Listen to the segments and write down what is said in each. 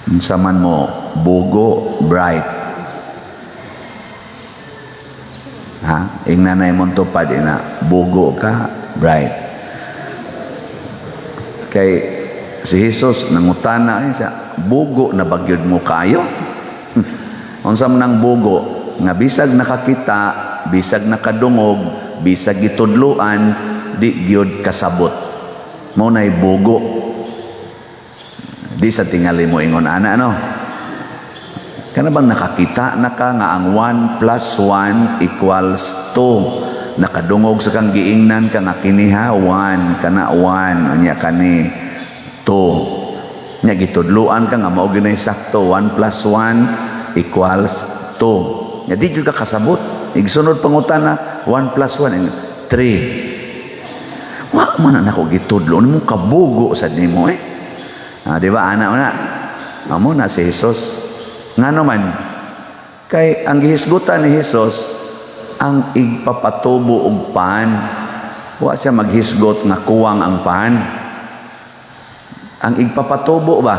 Unsa man mo bugo bright. Ha? Ing nanay mo tupad na bugo ka bright. Kay si Jesus nangutana siya, bugo na bagyod mo kayo? Unsa man ang bugo nga bisag nakakita, bisag nakadungog, bisag gitudluan, di gyud kasabot. Mao nay bugo. Di sa tingali mo ingon ana no. Kana bang nakakita na ka nga ang 1 plus 1 equals 2. Nakadungog sa kang giingnan ka nga kiniha 1, kana 1, unya kani 2. Nya gitudluan ka nga mao ginay sakto 1 plus 1 equals 2. Nya di jud ka kasabot. Igsunod pangutana 1 plus 1 3. Wa man nako gitudlo mo kabugo sad nimo di ba anak na? Amo na si Jesus. Ngano man kay ang gihisgutan ni Jesus ang igpapatubo og pan. Wa siya maghisgot nga kuwang ang pan. Ang igpapatubo ba?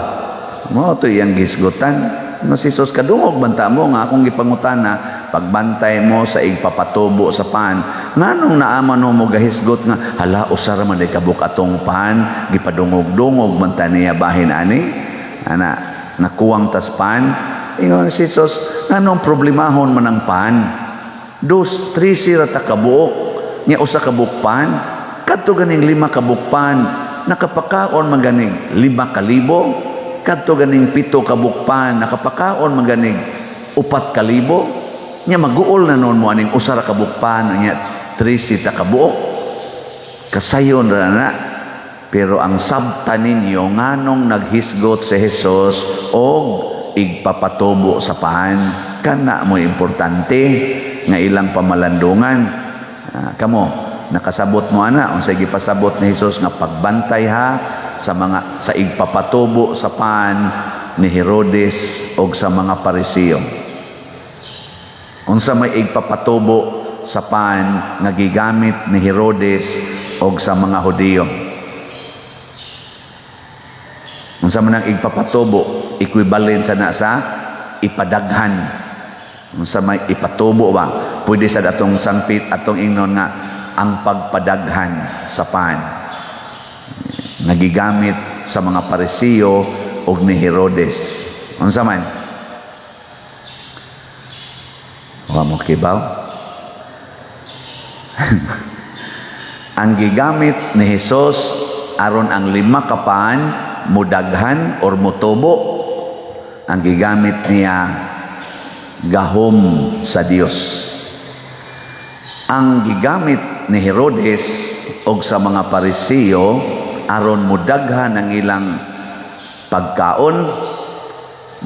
Mao to iyang gihisgutan. No si Jesus kadungog banta mo nga akong gipangutana pagbantay mo sa igpapatubo sa pan. Nganong naaman mo gahisgot nga hala usara man day kabuk atong pan gipadungog-dungog man ta niya bahin ani ana nakuwang tas pan. Ingon si Jesus, anong problemahon man ang pan? 2, 3 sira ta kabuok, nya usa ka bukpan, kadto ganing 5 ka bukpan, nakapakaon man ganing 5,000, kadto ganing 7 ka bukpan, nakapakaon man ganing 4,000, nya maguol na noon mo aning usa ra ka bukpan, nya 3 sita ka buok. Kasayon ra na. Pero ang sabta ninyo nganong naghisgot si Jesus og igpapatubo sa pan, kana mo importante nga ilang pamalandungan. Kamo nakasabot mo ana unsay gipasabot ni Jesus nga pagbantay ha sa igpapatubo sa pan ni Herodes og sa mga Pariseo. Unsa may igpapatubo sa pan nga gigamit ni Herodes og sa mga Hudiyo? Unsa man ang igpapatubo? Equivalent sana sa ipadaghan. Unsa may ipatubo ba? Pwede sa atong sangpit atong ingnon nga ang pagpadaghan sa pan. Nagigamit sa mga Pariseo ug ni Herodes. Unsa man? Wa mo kibaw? Ang gigamit ni Jesus aron ang 5 ka pan mudaghan or mutubo, ang gigamit niya gahom sa Dios. Ang gigamit ni Herodes og sa mga Pariseo aron mudaghan ang ilang pagkaon,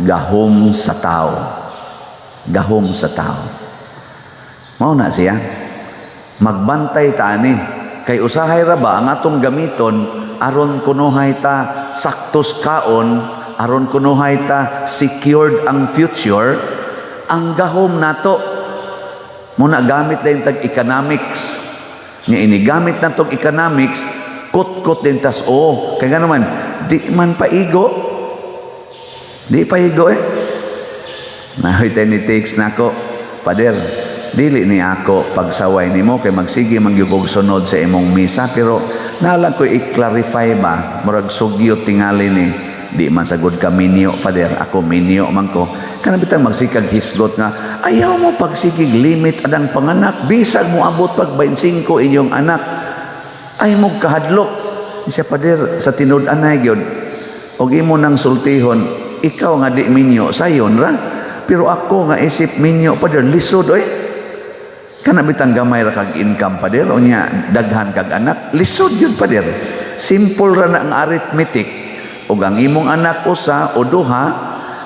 gahom sa tao. Gahom sa tao. Mao na siya. Magbantay ta ni kay usahay ra ba ang atong gamiton aron kunuhay ta saktos kaon, aron kunuhay ta secured ang future. Ang gahom nato muna gamit din tag economics nga inigamit natong economics kot-kot din tas kay nga naman di man paigo nahoy ni takes nako pader dili ni ako pagsaway nimo kay magsige mangyugog sunod sa imong misa pero nalang ko i-clarify ba murag sugyo tingali ni di man sagod ka minyo pader ako minyo man ko kana bitang magsikag hisgot nga ayaw mo pagsigig limit adang panganak bisag mo abot pag 25 inyong anak ay mo kahadlok siya pader sa tinud-anay gyud og imo nang sultihon ikaw nga di minyo sayon ra pero ako nga isip minyo pader lisod kana bitang gamay ra kag income pader unya daghan kag anak lisod yun pader simple ra na ang arithmetic ug ang imong anak usa o duha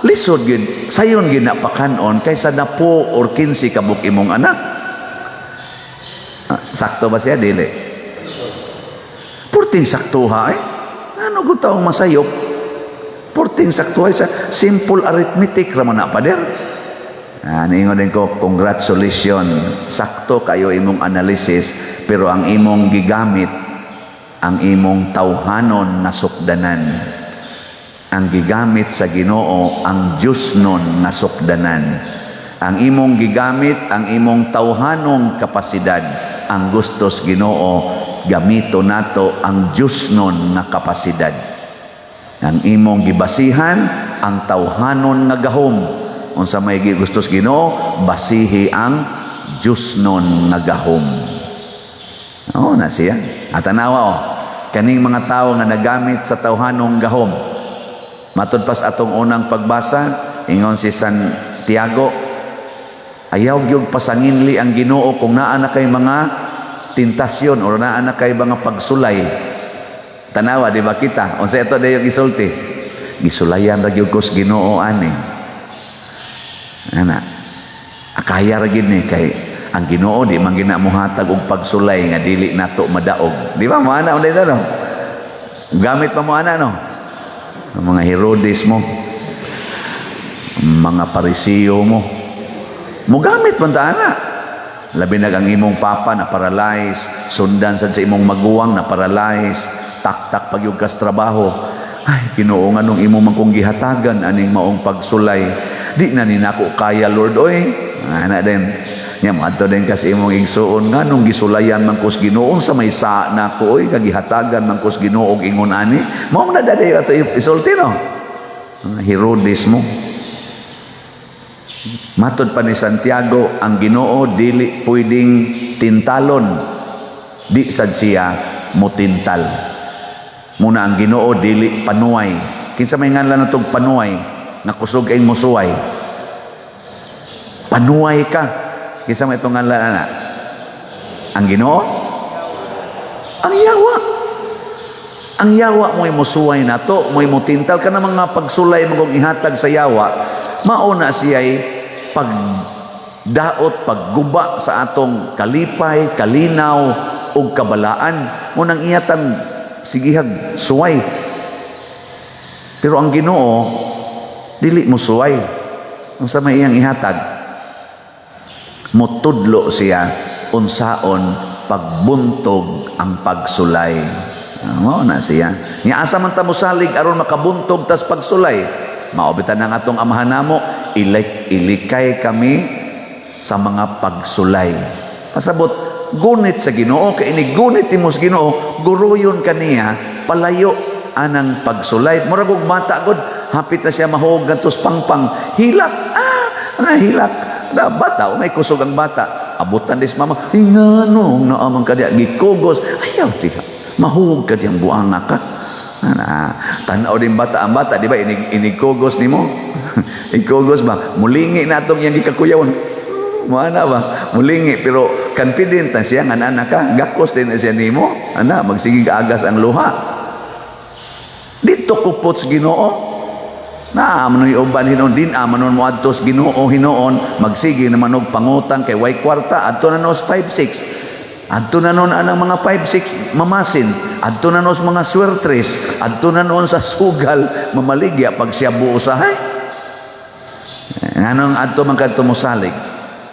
lisod gyud sayon gyud na pakanon kaysa 10 or 15 kabuk imong anak. Sakto ba siya dili? Purting saktuha ano gud taong masayop purting saktuha sa simple arithmetic ra man na pader. Niingon din ko, congratulations. Sakto kayo imong analysis, pero ang imong gigamit, ang imong tawhanon na sukdanan. ang gigamit sa Ginoo ang Dios nun nga sukdanan. Ang imong gigamit ang imong tawhanong kapasidad. Ang gustos Ginoo gamito nato ang Dios nun nga kapasidad. Ang imong gibasihan ang tawhanon nga gahom. Unsa may gustos Ginoo, basihi ang Dios nun nga gahom. Na siya. At tanawa kaning mga tawo nga nagamit sa tawhanong gahom. Matud pas atong unang pagbasa, ingon si Santiago, ayaw gyud pasanginli ang Ginoo kung naa na kay mga tentasyon o naa na kay mga pagsulay. Tanawa, di ba kita? Unsa ito dayon gisulti? Gisulayan ra gyud ko sa Ginoo ani. Ana. Akaya ra gyud ni kay ang Ginoo di man ginamuhatag og pagsulay nga dili nato madaog. Di ba mo ana unday no? Gamit pa mo ana no? Ang mga Herodes mo, mga Pariseo mo, gamit man ta ana. Labi na ang imong papa na paralyze, sundan sad sa imong maguwang na paralyze, tak-tak pagyug kas trabaho. Ay, Ginoo nganong imong man kong gihatagan aning maong pagsulay. Di na ni nako kaya Lord oy. Ana din. Nya madto din kas imong igsuon nganong gisulayan man kus Ginoo sa may sa nako oy kagihatagan man kus Ginoo og ingon ani. Mao na daday ato isulti no. Herodes mo. Matod pa ni Santiago, ang Ginoo dili pwedeng tintalon. Di sad siya mutintal. Muna ang Ginoo dili panuway. Kinsa may ngalan natong panuway nga kusog kay musuway. Panuway ka. Kinsa may itong ngalan ana? Ang Ginoo? Ang yawa. Ang yawa mo'y musuway nato, mo'y mutintal ka na mga pagsulay mong ihatag sa yawa. Mauna siya'y pagdaot, pagguba sa atong kalipay, kalinaw, ug kabalaan. Munang iyatang sigihag suway. Pero ang Ginoo, dili mo suway. Kung sa may iyang ihatag, mutudlo siya unsaon pagbuntog ang pagsulay. Mao na siya. Nya asa man ta mosalig aron makabuntog tas pagsulay. Maobitan ang atong amahan namo, ilikay kami sa mga pagsulay. Pasabot gunit sa Ginoo kay ini gunit imos Ginoo, guruyon kaniya palayo anang pagsulay. Murag og bata gud, hapit na siya mahog gantos pangpang, hilak. Hilak. Na bata, may kusog ang bata. Abutan dis mama, ingano naamang kadya gikugos. Ayaw tiha. Mahug ka diyang buanga ka. Tanaw din bata ang bata, di ba? Inigkugos ni mo. Ikugos ba? Mulingi na itong yung gikakuyawan. Muana ba? Mulingi. Pero confident na siya, nga anak ka. Gakos din na siya ni mo. Magsigig agas ang luha. Dito kupots Ginoo. Manon uban hinon din manon mo adtos Ginoo hinoon magsige naman og pangutang kay way kwarta adto na nos 5-6 adto na non anang mga 5-6 mamasin adto na nos mga swertres adto na noon sa sugal mamaligya pag siya buo usahay nganong adto man kadto mosalig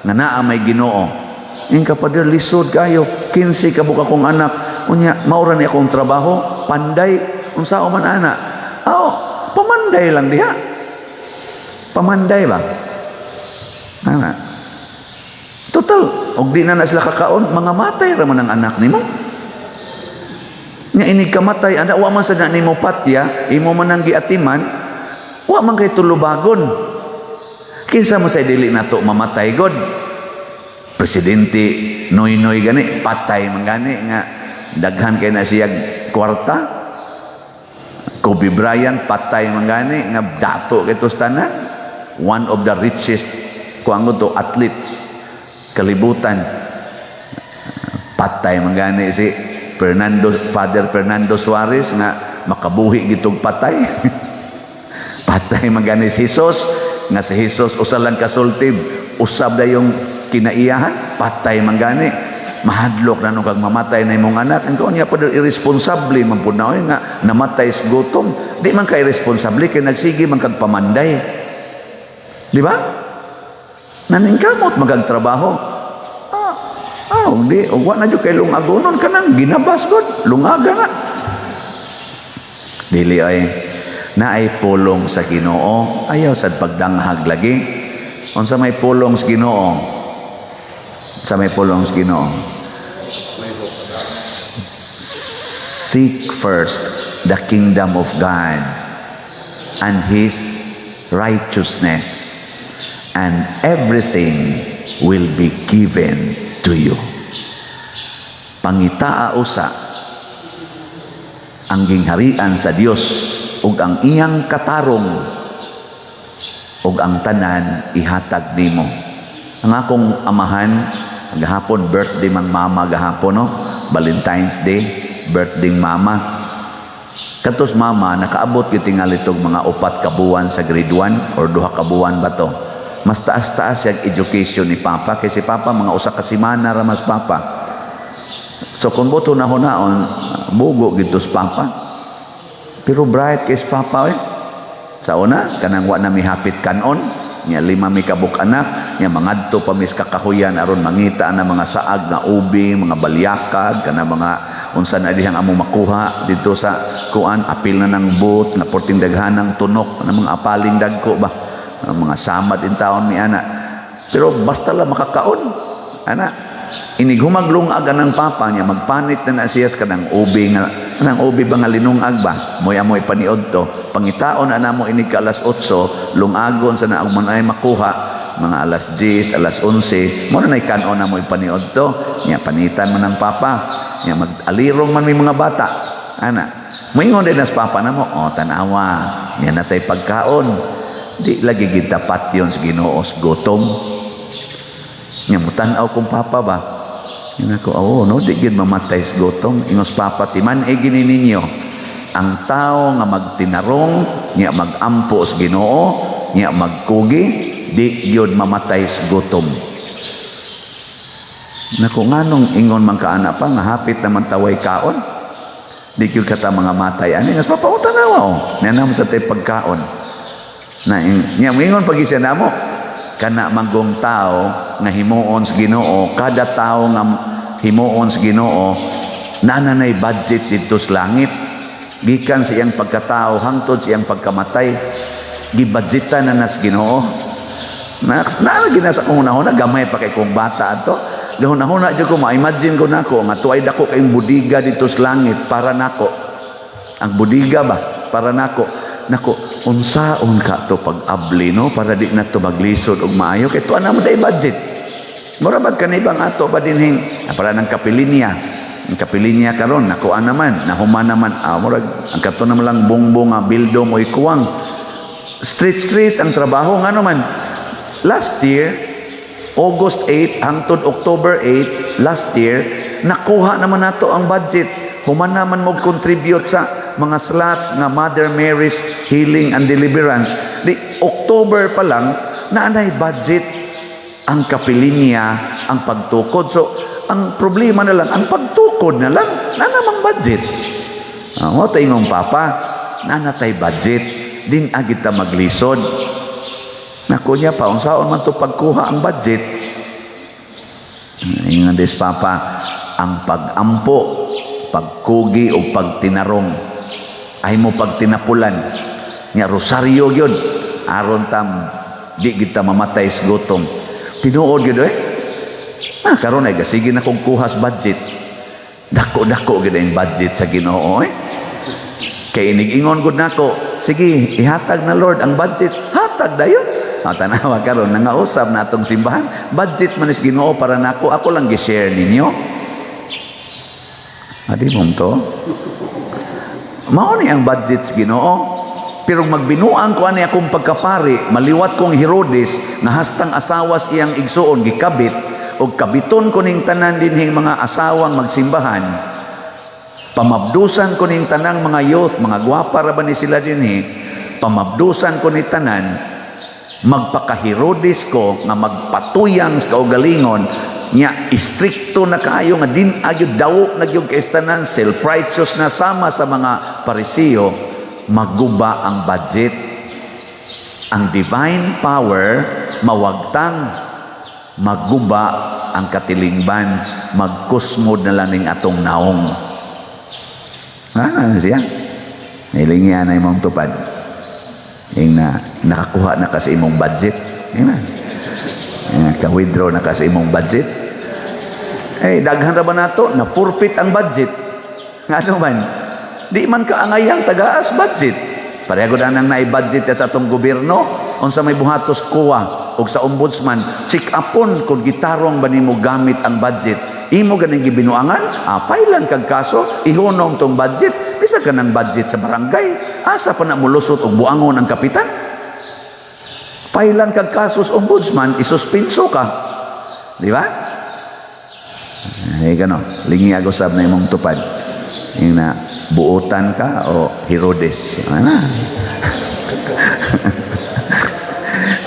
nga naa may Ginoo ing kapader lisod kayo 15 ka buka kong anak unya maura ni akong trabaho panday unsa man ana pamanday lang diha. Pamanday ba? Total, og di na sila kakaon, mga matay ra man ang anak nimo. Nya inig kamatay, ana wa man sad na nimo patya, imo man ang giatiman, wa man kay tulubagon. Kinsa mo say dili nato mamatay god? Presidente Noynoy gani, patay man gani nga daghan kay na siya kwarta. Kobe Bryant patay man gani nga dato kay tanan, one of the richest kuangon to athletes kalibutan. Patay man gani si Father Fernando Suarez nga makabuhi gitog patay. Patay man gani si Jesus nga si Jesus usa lang kasultib, usab da yung kinaiyahan, patay man gani. Mahadlok na nung kag mamatay na imong anak ang niya pa irresponsable man pud na nga namatay sa gutom di man kay irresponsable kay nagsige man kag pamanday di ba naningkamot magag trabaho di wa na jud kay lungagonon kanang ginabas gud lungaga na dili ay na ay pulong sa Ginoo, ayaw sad pagdanghag lagi. Unsa may pulong sa Ginoo? Sa may pulong sa Ginoo? Seek first the kingdom of God and His righteousness, and everything will be given to you. Pangitaa usa ang gingharian sa Dios ug ang iyang katarong ug ang tanan ihatag nimo. Ang akong amahan gahapon birthday man mama gahapon, no? Valentine's Day, birthday mama. Katos mama nakaabot gyud tingali tog mga 4 ka buwan sa grade 1 or 2 ka buwan ba to. Mas taas-taas yung education ni Papa kasi Papa mga usa ka semana ra mas Papa. So kung buto na hunaon bugo gid sa Papa. Pero bright kay Papa sa una kanang wa na mi hapit kanon nya 5 mi kabuk anak nya mangadto pa mis kakahuyan aron mangita na mga saag nga ubi, mga balyakad kana mga unsa na dihang amo makuha dito sa kuan apil na ng boot nga porting daghanang tunok na mga apaling dagko ba mga samad in taon mi ana. Pero basta la makakaon ana inighumaglungag ng Papa niya magpanit na siya kanang ubi nga kanang ubi ba nga linungag ba moy amoy paniod to pangitaon ana mo ini ka alas 8 lungagon sa naag man ay makuha mga alas 10 alas 11 mo na kanon na moy paniod to nya panitan man ng Papa nya mag-alirong man may mga bata ana moingon din as Papa na mo tanawa nya natay pagkaon di lagi gid tapat yon sa Ginoo gutom nya mutan-aw kong Papa ba ina ko no di gid mamatay sa gutom ingos Papa timan gini ninyo ang tao nga magtinarong nya magampo sa Ginoo nya magkugi di gyud mamatay sa gutom. Nako nganong ingon man kaana pa nga hapit naman taway kaon di gyud kata mga matay ani ngas Papa tanawa nanam sa tay pagkaon na nya ingon pag isa namo kana manggong tao nga himuon sa Ginoo kada tao nga himuon sa Ginoo nananay budget dito sa langit gikan sa iyang pagkatao hangtod sa iyang pagkamatay gibudgetan na nas Ginoo na ginasa kong una-una gamay pa kay kong bata ato una-una jud ko ma-imagine ko nako nga tuay dako kay budiga dito sa langit para nako ang budiga ba para nako unsaon ka to pag-abli no para di na to maglisod og maayo kay tuan na mo day budget mura bad kanibang ato ba dinhing para ng kapilinya ang kapilinya karon nakuan naman nahuman naman mura ang kato naman lang bongbong nga bildo mo ikuwang street ang trabaho ngano man last year August 8 hangtod October 8 last year nakuha naman nato ang budget human naman mo contribute sa mga slots nga Mother Mary's Healing and Deliverance di October pa lang naanay budget ang kapilinya ang pagtukod so ang problema na lang ang pagtukod na lang na namang budget mo tingong Papa nanatay budget din agit ta maglisod nako niya pa unsaon man to pagkuha ang budget ingon des Papa ang pagampo pagkugi o pagtinarong ay mo pagtinapulan nya rosaryo gyud aron tam di kita mamatay sa gutom tinuod gyud karon ay gasige na kong kuhas budget dako gyud ang budget sa Ginoo kay inig-ingon gud nako sige ihatag na Lord ang budget hatag dayon tanawa karon nangausap natong simbahan budget man is Ginoo para nako ako lang gi-share ninyo adi mo to mao ni ang budget sa Ginoo pero magbinuang ko ani akong pagkapari maliwat kong Herodes nga hastang asawas iyang igsuon gikabit og kabiton ko ning tanan dinhing mga asawang magsimbahan pamabdusan ko ning tanang mga youth mga gwapa ra ba ni sila dinhi pamabdusan ko ni tanan magpaka-Herodes ko nga magpatuyang sa kaugalingon nya istrikto na kaayo nga din agyud daw nagyug kaistanan self-righteous na sama sa mga Parisiyo maguba ang budget ang divine power mawagtang maguba ang katilingban magkusmod na lang ning atong naong siya nilingyan na imong tupad Yung nakakuha na kasi imong budget. Yung ka-withdraw na kasi imong budget. Daghan ra ba nato na forfeit ang budget. Ano man, di man kaangayang tagaas budget. Pareho na nang naibudget sa atong gobyerno, unsa may buhatos kuwa o sa ombudsman, check upon kung gitarong ba nimo gamit ang budget. Imo ganing gibinuangan, pailan kag kaso, ihunong tong budget, bisa ka ng budget sa barangay, asa pa na mulusot og buangon ang kapitan. Pailan kag kaso sa ombudsman, isuspenso ka. Di ba? Gano, lingi agosab na imong tupad. Yung na buutan ka o Herodes. Ano?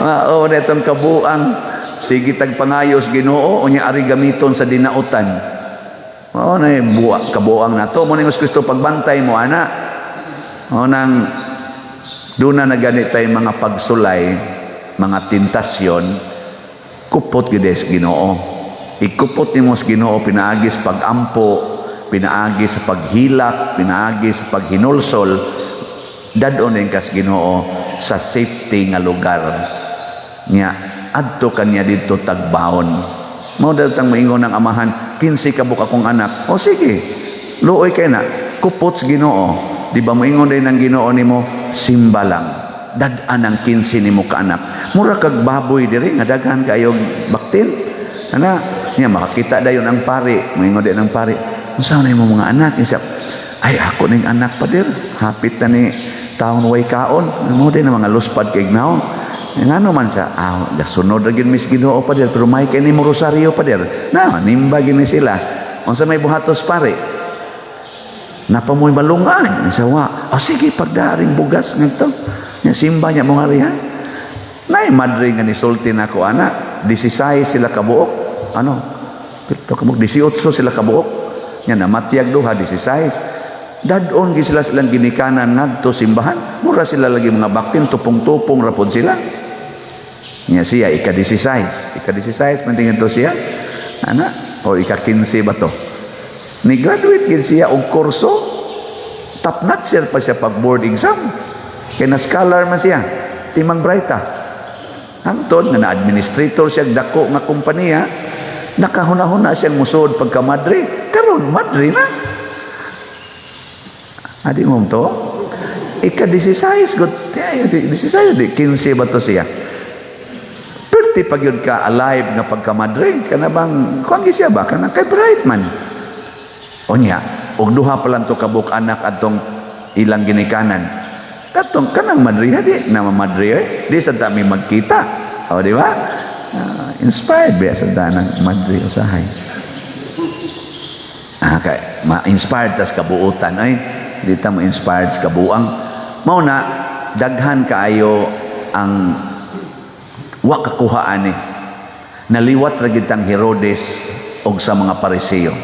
Na itong kabuang sige tagpangayos Ginoo unya ari gamiton sa dinautan. Na kabuang nato mo ning Kristo pagbantay mo ana. Nang duna na ganit tay mga pagsulay, mga tentasyon, kupot gid sa Ginoo. Ikupot nimo sa Ginoo pinaagi sa pagampo, pinaagi sa paghilak, pinaagi sa paghinulsol, dadon ning kas Ginoo sa safety nga lugar. Nya adto kanya dito tagbaon. Mao datang maingon ng amahan, 15 kabuk akong anak. O sige, luoy kay na, kupot sa Ginoo. Di ba maingon din ng Ginoo nimo, simba lang. Dad-an ang 15 nimo ka anak. Mura kag baboy diri nga daghan kayong baktil. Ana, nya makakita dayon ang pari, maingon din ang pari. Unsa na imo mga anak? Isip, ay ako ning anak pa dir. Hapit na ni taon way kaon. Mo din ang mga luspad kay gnaon. Ngano man siya, gasunod na gin mis Ginoo pa der, pero may kay nimo rosaryo pa der. Nimba gini sila. Unsa may buhatos pare? Napamoy balungan. Isa sige pagdaring bugas ngadto. Nya simba nya mo nga riha. Nay madre nga ni sulti nako anak, 16 sila kabuok. Pito kabuok 18 sila kabuok. Nya namatiyag duha 16. Dadon gi sila silang ginikanan ngadto simbahan. Mura sila lagi mga baktin tupong-tupong rapod sila. Nya siya ika-16 mantingin to siya o ika-15 ba to ni graduate gid siya og kurso top notch siya pa siya pag board exam kay na scholar man siya timang brighta hangtod nga na administrator siya dako nga kompanya nakahuna-huna siyang musod pagka madre karon madre na adi mo to ika-16 good 16 di 15 ba to siya pag yun ka alive nga pagkamadre kana bang kuan siya ba kana kay bright man onya og duha pa lang to kabuk anak atong ilang ginikanan katong kanang madre di na mamadre di sa dami magkita di ba inspired ba sa danang madre usahay kay ma-inspired tas kabuutan di ta mo-inspired sa kabuang mao na daghan kaayo ang wa kakuhaan naliwat ra gid tang Herodes og sa mga Pariseo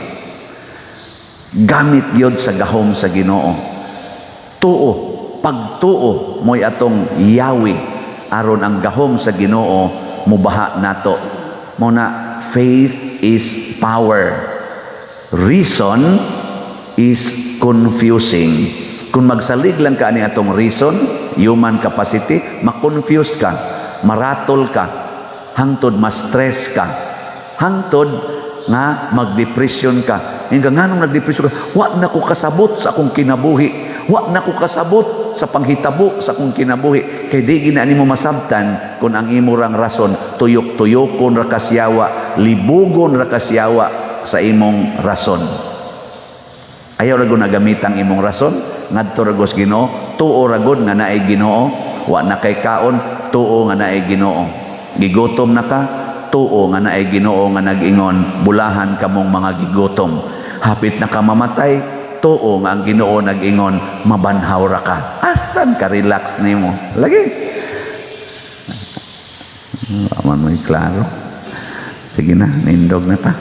gamit gyud sa gahom sa Ginoo tuo pagtuo moy atong yawi aron ang gahom sa Ginoo mubaha nato mo na faith is power reason is confusing kung magsalig lang ka ani atong reason human capacity ma-confuse ka maratol ka, hangtod ma-stress ka, hangtod nga mag-depression ka. Hinggang nga nung nag-depression ka, wa na ko kasabot sa akong kinabuhi, wa na ko kasabot sa panghitabo sa akong kinabuhi. Kay di ginani mo masabtan kung ang imurang rason, tuyok-tuyokon ra kasyawa, libugon ra kasyawa sa imong rason. Ayaw ra gud nagamit ang imong rason, ngadto ra gos Ginoo, tuo ra gud nga naay Ginoo, wa na kay kaon, tuo nga naay Ginoo. Gigutom na ka, tuo nga naay Ginoo nga nag-ingon, bulahan kamong mga gigutom. Hapit na ka mamatay, tuo nga ang Ginoo nag-ingon, mabanhaw ra ka. Astan ka relax nimo. Lagi. Aman mo klaro. Sige na, nindog na ta.